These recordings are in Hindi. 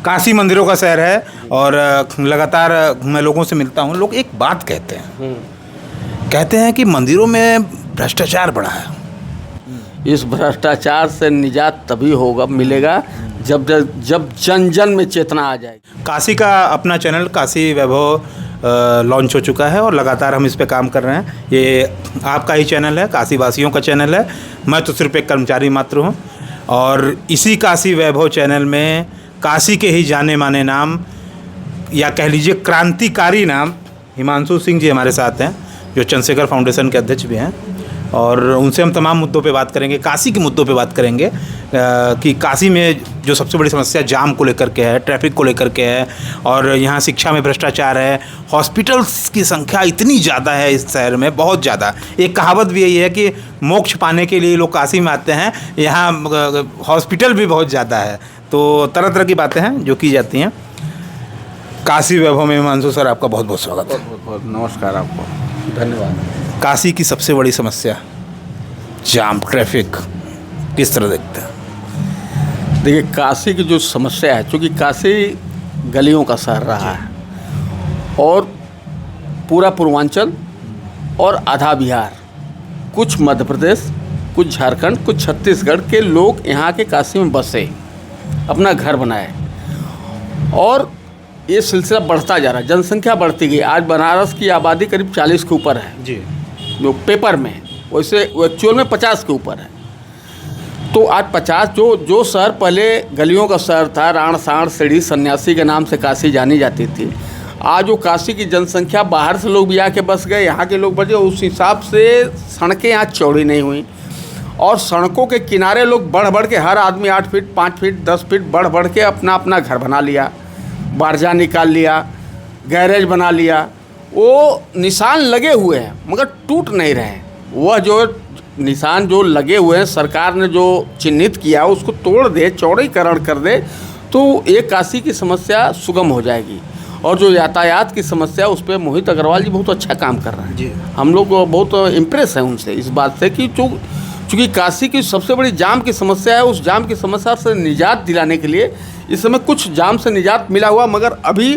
काशी मंदिरों का शहर है और लगातार मैं लोगों से मिलता हूँ। लोग एक बात कहते हैं, कहते हैं कि मंदिरों में भ्रष्टाचार बढ़ा है। इस भ्रष्टाचार से निजात तभी होगा मिलेगा जब जब जन जन में चेतना आ जाएगी। काशी का अपना चैनल काशी वैभव लॉन्च हो चुका है और लगातार हम इस पे काम कर रहे हैं। ये आपका ही चैनल है, काशी वासियों का चैनल है। मैं तो सिर्फ एक कर्मचारी मात्र हूँ और इसी काशी वैभव चैनल में काशी के ही जाने माने नाम या कह लीजिए क्रांतिकारी नाम हिमांशु सिंह जी हमारे साथ हैं, जो चंद्रशेखर फाउंडेशन के अध्यक्ष भी हैं और उनसे हम तमाम मुद्दों पे बात करेंगे, काशी के मुद्दों पे बात करेंगे कि काशी में जो सबसे बड़ी समस्या जाम को लेकर के है, ट्रैफिक को लेकर के है और यहाँ शिक्षा में भ्रष्टाचार है। हॉस्पिटल्स की संख्या इतनी ज़्यादा है इस शहर में, बहुत ज़्यादा। एक कहावत भी यही है कि मोक्ष पाने के लिए लोग काशी में आते हैं, यहाँ हॉस्पिटल भी बहुत ज़्यादा है। तो तरह तरह की बातें हैं जो की जाती हैं। काशी वैभव में हिमांशु सर, आपका बहुत बहुत स्वागत है। बहुत नमस्कार आपको, धन्यवाद। काशी की सबसे बड़ी समस्या जाम, ट्रैफिक, किस तरह देखते हैं? देखिए, काशी की जो समस्या है, चूँकि काशी गलियों का शहर रहा है और पूरा पूर्वांचल और आधा बिहार, कुछ मध्य प्रदेश, कुछ झारखंड, कुछ छत्तीसगढ़ के लोग यहाँ के काशी में बसे, अपना घर बनाए और ये सिलसिला बढ़ता जा रहा है। जनसंख्या बढ़ती गई। आज बनारस की आबादी करीब 40 के ऊपर है जी, जो पेपर में है, वैसे एक्चुअल में 50 के ऊपर है। तो आज 50 जो शहर पहले गलियों का शहर था, राण साण सीढ़ी सन्यासी के नाम से काशी जानी जाती थी, आज वो काशी की जनसंख्या, बाहर से लोग भी आके बस गए, यहाँ के लोग बचे, उस हिसाब से सड़कें यहाँ चौड़ी नहीं हुई और सड़कों के किनारे लोग बढ़ बढ़ के, हर आदमी 8 फीट 5 फीट 10 फीट बढ़ बढ़ के अपना अपना घर बना लिया, बारजा निकाल लिया, गैरेज बना लिया। वो निशान लगे हुए हैं मगर टूट नहीं रहे। वह जो निशान जो लगे हुए हैं, सरकार ने जो चिन्हित किया उसको तोड़ दे, चौड़ीकरण कर दे तो एक काशी की समस्या सुगम हो जाएगी। और जो यातायात की समस्या, उस पर मोहित अग्रवाल जी बहुत अच्छा काम कर रहे हैं। हम लोग बहुत इम्प्रेस हैं उनसे इस बात से कि चूँकि काशी की सबसे बड़ी जाम की समस्या है, उस जाम की समस्या से निजात दिलाने के लिए इस समय कुछ जाम से निजात मिला हुआ, मगर अभी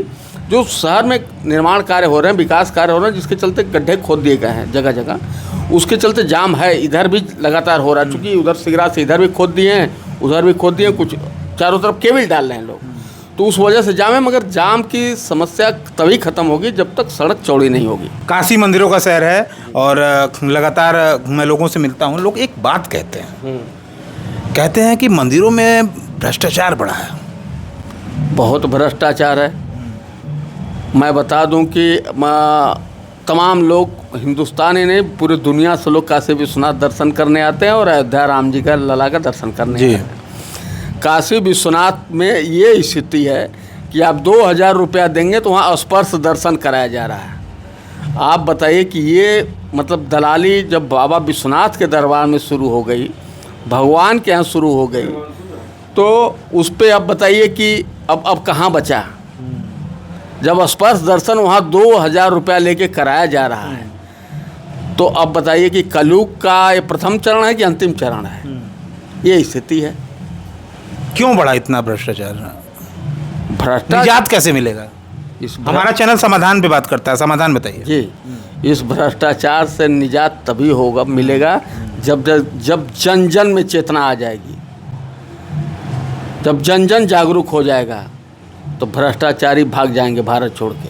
जो शहर में निर्माण कार्य हो रहे हैं, विकास कार्य हो रहे हैं, जिसके चलते गड्ढे खोद दिए गए हैं जगह जगह, उसके चलते जाम है। इधर भी लगातार हो रहा है, चूँकि उधर सिगरा से इधर भी खोद दिए हैं, उधर भी खोद दिए हैं, कुछ चारों तरफ केबल डाल रहे हैं लोग, तो उस वजह से जाम है। मगर जाम की समस्या तभी ख़त्म होगी जब तक सड़क चौड़ी नहीं होगी। काशी मंदिरों का शहर है और लगातार मैं लोगों से मिलता हूँ। लोग एक बात कहते हैं, कहते हैं कि मंदिरों में भ्रष्टाचार बढ़ा है। बहुत भ्रष्टाचार है। मैं बता दूं कि तमाम लोग, हिंदुस्तान ही नहीं पूरी दुनिया से लोग काशी विश्वनाथ दर्शन करने आते हैं और अयोध्या राम जी का लला का दर्शन करने आते हैं। काशी विश्वनाथ में ये स्थिति है कि आप 2000 रुपया देंगे तो वहाँ स्पर्श दर्शन कराया जा रहा है। आप बताइए कि ये मतलब दलाली जब बाबा विश्वनाथ के दरबार में शुरू हो गई, भगवान के यहाँ शुरू हो गई, तो उस पर अब बताइए कि अब कहाँ बचा। जब स्पर्श दर्शन वहाँ 2000 रुपया लेके कराया जा रहा है, तो अब बताइए कि कलयुग का ये प्रथम चरण है कि अंतिम चरण है। ये स्थिति है। क्यों बढ़ा इतना भ्रष्टाचार? निजात कैसे मिलेगा? हमारा चैनल समाधान पे बात करता है, समाधान बताइए जी। इस भ्रष्टाचार से निजात तभी होगा मिलेगा जब जन जन में चेतना आ जाएगी, जब जन जन जागरूक हो जाएगा तो भ्रष्टाचारी भाग जाएंगे भारत छोड़ के।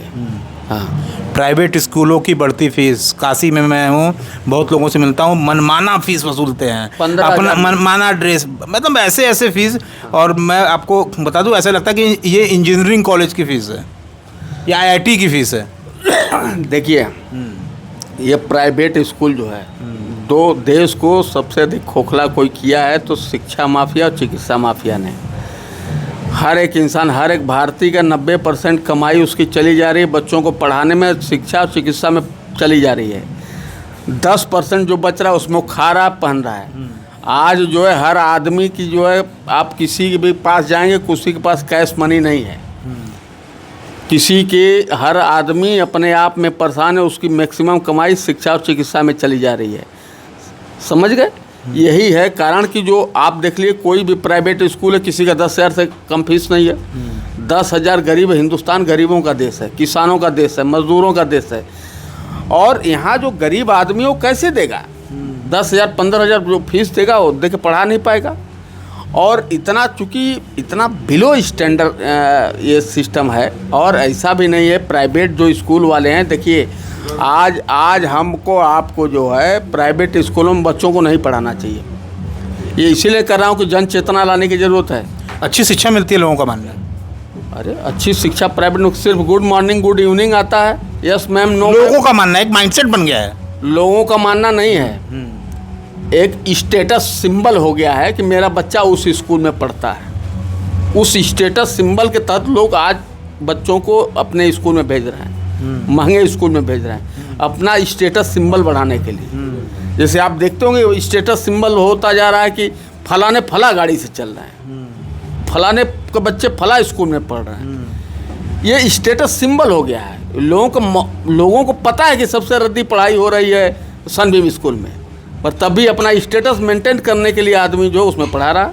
हाँ, प्राइवेट स्कूलों की बढ़ती फीस, काशी में मैं हूँ, बहुत लोगों से मिलता हूँ, मनमाना फीस वसूलते हैं, अपना मनमाना ड्रेस, मतलब ऐसे ऐसे फीस। और मैं आपको बता दूँ, ऐसा लगता है कि ये इंजीनियरिंग कॉलेज की फ़ीस है या IIT की फ़ीस है। देखिए, ये प्राइवेट स्कूल जो है, दो देश को सबसे अधिक खोखला कोई किया है तो शिक्षा माफिया और चिकित्सा माफिया ने। हर एक इंसान, हर एक भारतीय का 90% कमाई उसकी चली जा रही है बच्चों को पढ़ाने में, शिक्षा और चिकित्सा में चली जा रही है। 10% जो बच रहा है उसमें वो खा रहा, पहन रहा है। आज जो है हर आदमी की जो है, आप किसी के भी पास जाएंगे, किसी के पास कैश मनी नहीं है, किसी के, हर आदमी अपने आप में परेशान है, उसकी मैक्सिमम कमाई शिक्षा और चिकित्सा में चली जा रही है। समझ गए? यही है कारण कि जो आप देख लिए, कोई भी प्राइवेट स्कूल है, किसी का 10,000 से कम फीस नहीं है। 10,000 गरीब, हिंदुस्तान गरीबों का देश है, किसानों का देश है, मजदूरों का देश है। और यहाँ जो गरीब आदमी वो कैसे देगा? 10,000 15,000 जो फीस देगा वो दे के पढ़ा नहीं पाएगा। और इतना, चूँकि इतना बिलो स्टैंडर्ड ये सिस्टम है। और ऐसा भी नहीं है, प्राइवेट जो स्कूल वाले हैं, देखिए आज हमको आपको जो है प्राइवेट स्कूलों में बच्चों को नहीं पढ़ाना चाहिए। ये इसीलिए कर रहा हूँ कि जन चेतना लाने की ज़रूरत है। अच्छी शिक्षा मिलती है लोगों का मानना है। अरे अच्छी शिक्षा प्राइवेट में सिर्फ गुड मॉर्निंग गुड इवनिंग आता है, यस मैम नो। लोगों का मानना है, एक माइंडसेट बन गया है। लोगों का मानना नहीं है, एक स्टेटस सिंबल हो गया है कि मेरा बच्चा उस स्कूल में पढ़ता है। उस स्टेटस सिंबल के तहत लोग आज बच्चों को अपने स्कूल में भेज रहे हैं, महंगे स्कूल में भेज रहे हैं, अपना स्टेटस सिंबल बढ़ाने के लिए। जैसे आप देखते होंगे स्टेटस सिंबल होता जा रहा है कि फलाने फला गाड़ी से चल रहे हैं, फलाने के बच्चे फला स्कूल में पढ़ रहे हैं। ये स्टेटस सिंबल हो गया है। लोगों को पता है कि सबसे रद्दी पढ़ाई हो रही है सनबीम स्कूल में, पर तब भी अपना स्टेटस मेंटेन करने के लिए आदमी जो उसमें पढ़ा रहा।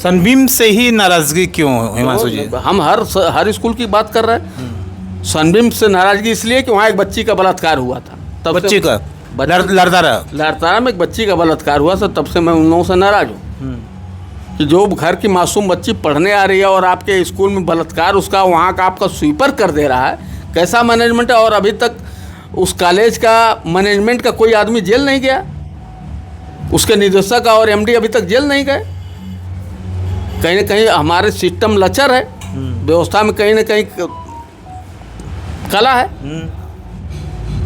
सनबीम से ही नाराजगी क्यों हिमांशु जी? हम हर स्कूल की बात कर रहे हैं। सनबीम से नाराजगी इसलिए कि वहाँ एक बच्ची का बलात्कार हुआ था। तब बच्ची का लड़तारा में एक बच्ची का बलात्कार हुआ था, तब से मैं उन लोगों से नाराज हूँ कि जो घर की मासूम बच्ची पढ़ने आ रही है और आपके स्कूल में बलात्कार उसका वहाँ का आपका स्वीपर कर दे रहा है। कैसा मैनेजमेंट है? और अभी तक उस कॉलेज का मैनेजमेंट का कोई आदमी जेल नहीं गया, उसके निदेशक और एमडी अभी तक जेल नहीं गए। कहीं ना कहीं हमारे सिस्टम लचर है, व्यवस्था में कहीं ना कहीं कला है।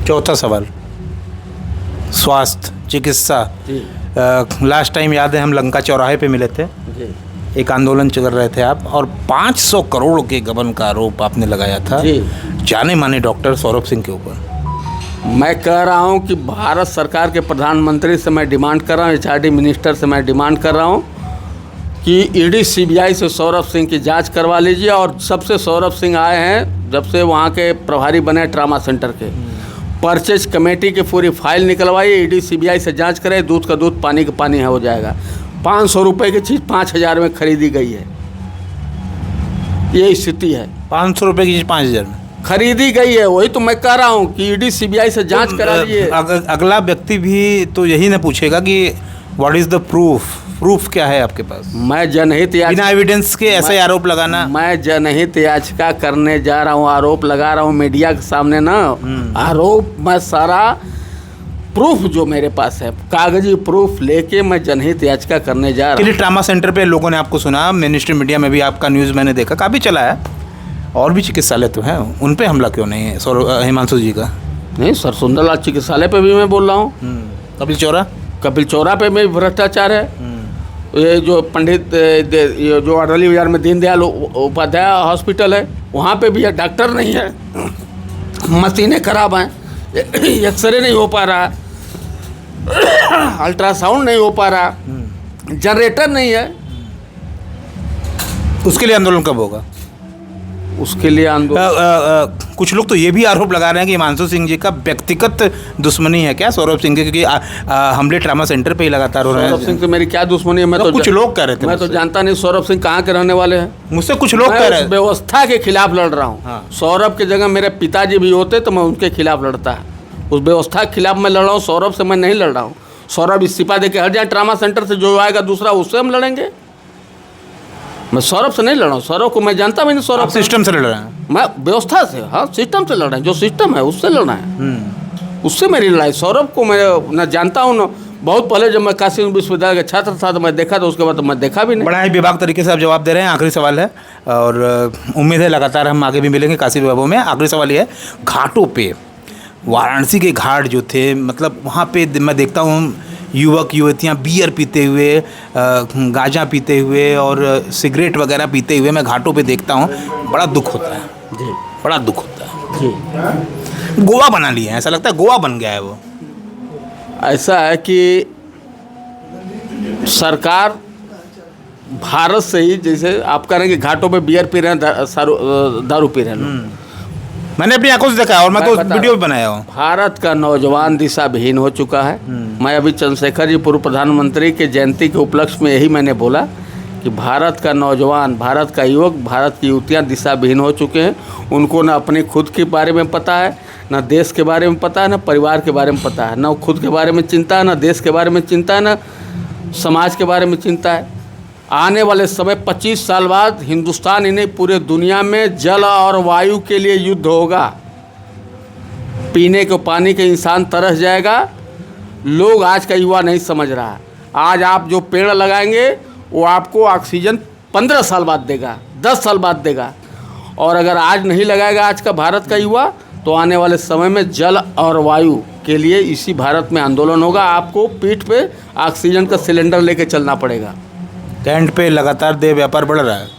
चौथा सवाल, स्वास्थ्य चिकित्सा। लास्ट टाइम याद है हम लंका चौराहे पे मिले थे, एक आंदोलन चल रहे थे आप, और 500 करोड़ के गबन का आरोप आपने लगाया था जाने माने डॉक्टर सौरभ सिंह के ऊपर। मैं कह रहा हूं कि भारत सरकार के प्रधानमंत्री से मैं डिमांड कर रहा हूं, एचआरडी मिनिस्टर से मैं डिमांड कर रहा हूं कि ईडी सीबीआई से सौरभ सिंह की जांच करवा लीजिए। और सबसे सौरभ सिंह आए हैं जब से वहां के प्रभारी बने ट्रामा सेंटर के, परचेज कमेटी की पूरी फाइल निकलवाइए, ईडी सीबीआई से जांच करें, दूध का दूध पानी का पानी है हो जाएगा। 500 रुपये की चीज़ 5,000 में खरीदी गई है, ये स्थिति है। 500 रुपये की चीज़ 5,000 में खरीदी गई है। वही तो मैं कह रहा हूँ कि ईडी सीबीआई से जांच करा लीजिए। अगला व्यक्ति भी तो यही ना पूछेगा कि व्हाट इज़ द प्रूफ क्या है आपके पास? मैं जनहित बिना एविडेंस के ऐसे आरोप लगाना। मैं जनहित याचिका करने जा रहा हूँ, आरोप लगा रहा हूँ मीडिया के सामने ना। आरोप मैं सारा प्रूफ जो मेरे पास है, कागजी प्रूफ लेके मैं जनहित याचिका करने जा रहा हूँ। ट्रामा सेंटर पे लोगों ने आपको सुना, मिनिस्ट्री मीडिया में भी आपका न्यूज़ मैंने देखा, काफ़ी चला है, और भी चिकित्सालय तो हैं, उन पे हमला क्यों नहीं है हिमांशु जी का? नहीं सर, सुंदरलाल चिकित्सालय पे भी मैं बोल रहा हूँ। कपिल चौरा पे भी भ्रष्टाचार है। ये जो पंडित ये जो अडली बाजार में दीनदयाल उपाध्याय हॉस्पिटल है, वहाँ पे भी डॉक्टर नहीं है, मशीनें खराब हैं, एक्सरे नहीं हो पा रहा, अल्ट्रासाउंड नहीं हो पा रहा, जनरेटर नहीं है। उसके लिए आंदोलन कब होगा? उसके लिए आंदोलन कुछ लोग तो ये भी आरोप लगा रहे हैं कि हिमांशु सिंह जी का व्यक्तिगत दुश्मनी है क्या सौरभ सिंह के, क्योंकि हमले ट्रामा सेंटर पे ही लगातार हो रहे हैं। सौरभ सिंह से मेरी क्या दुश्मनी है? मैं तो कुछ लोग कह रहे थे, मैं तो जानता नहीं सौरभ सिंह कहाँ के रहने वाले हैं। मुझसे कुछ लोग कह रहे हैं व्यवस्था के खिलाफ लड़ रहा हूँ। हाँ। सौरभ की जगह मेरे पिताजी भी होते तो मैं उनके खिलाफ लड़ता है, उस व्यवस्था के खिलाफ मैं लड़ रहा हूँ, सौरभ से मैं नहीं लड़ रहा हूँ। सौरभ इस्तीफा दे के हट जाए ट्रामा सेंटर से, जो आएगा दूसरा उससे हम लड़ेंगे। मैं सौरभ से नहीं लड़ रहा हूँ, सौरभ को मैं जानता भी नहीं। सौरभ सिस्टम से लड़ रहे हैं, मैं व्यवस्था से, हाँ सिस्टम से लड़ रहे हैं, जो सिस्टम है उससे लड़ना है, उससे मेरी लड़ाई। सौरभ को मैं न जानता हूँ, न बहुत पहले जब मैं काशी विश्वविद्यालय का छात्र था तो मैं देखा था, उसके बाद तो मैं देखा भी नहीं। बड़ा ही बेबाक तरीके से आप जवाब दे रहे हैं। आखिरी सवाल है और उम्मीद है लगातार हम आगे भी मिलेंगे काशी वैभव में। आखिरी सवाल ये है, घाटों पे वाराणसी के घाट जो थे, मतलब वहाँ पे मैं देखता हूँ युवक युवतियाँ बियर पीते हुए, गांजा पीते हुए और सिगरेट वगैरह पीते हुए मैं घाटों पे देखता हूँ, बड़ा दुख होता है जी, बड़ा दुख होता है जी। गोवा बना लिया है, ऐसा लगता है गोवा बन गया है वो। ऐसा है कि सरकार भारत से ही, जैसे आप कह रहे हैं कि घाटों पे बियर पी रहे हैं, दारू पी रहे हैं, मैंने अपनी आंखों से देखा है और मैं तो वीडियो भी बनाया हूँ। भारत का नौजवान दिशा विहीन हो चुका है। मैं अभी चंद्रशेखर जी पूर्व प्रधानमंत्री के जयंती के उपलक्ष्य में यही मैंने बोला कि भारत का नौजवान, भारत का युवक, भारत की युवतियाँ दिशाविहीन हो चुके हैं। उनको ना अपने खुद के बारे में पता है, ना देश के बारे में पता है, ना परिवार के बारे में पता है, ना खुद के बारे में चिंता है, ना देश के बारे में चिंता है, ना समाज के बारे में चिंता है। आने वाले समय 25 साल बाद हिंदुस्तान ही नहीं पूरे दुनिया में जल और वायु के लिए युद्ध होगा। पीने के पानी के इंसान तरस जाएगा। लोग आज का युवा नहीं समझ रहा है। आज आप जो पेड़ लगाएंगे वो आपको ऑक्सीजन 15 साल बाद देगा, 10 साल बाद देगा। और अगर आज नहीं लगाएगा आज का भारत का युवा, तो आने वाले समय में जल और वायु के लिए इसी भारत में आंदोलन होगा। आपको पीठ पे ऑक्सीजन का सिलेंडर लेके चलना पड़ेगा। कैंट पे लगातार देह व्यापार बढ़ रहा है।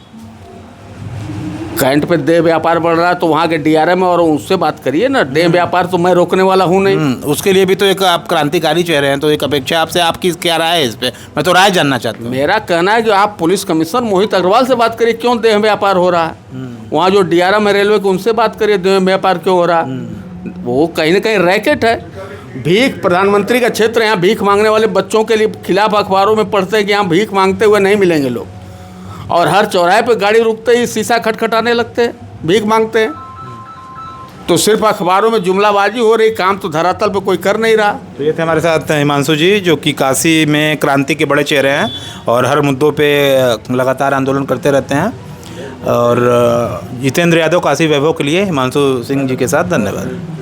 कैंट पे देह व्यापार बढ़ रहा है तो वहाँ के डीआरएम और उससे बात करिए ना। देह व्यापार तो मैं रोकने वाला हूँ नहीं। उसके लिए भी तो एक आप क्रांतिकारी चेहरे हैं, तो एक अपेक्षा आपसे, आपकी क्या राय है इस पे? मैं तो राय जानना चाहता हूँ। मेरा कहना है कि आप पुलिस कमिश्नर मोहित अग्रवाल से बात करिए, क्यों देह व्यापार हो रहा है। वहाँ जो डीआरएम है रेलवे के, उनसे बात करिए देह व्यापार क्यों हो रहा है। वो कहीं ना कहीं रैकेट है। भीख, प्रधानमंत्री का क्षेत्र, यहाँ भीख मांगने वाले बच्चों के लिए खिलाफ अखबारों में पढ़ते हैं कि यहाँ भीख मांगते हुए नहीं मिलेंगे लोग। और हर चौराहे पे गाड़ी रुकते ही शीशा खटखटाने लगते हैं, भीख मांगते हैं। तो सिर्फ अखबारों में जुमलाबाजी हो रही, काम तो धरातल पे कोई कर नहीं रहा। तो ये थे हमारे साथ हिमांशु जी, जो कि काशी में क्रांति के बड़े चेहरे हैं और हर मुद्दों पे लगातार आंदोलन करते रहते हैं। और जितेंद्र यादव, काशी वैभव के लिए हिमांशु सिंह जी के साथ धन्यवाद।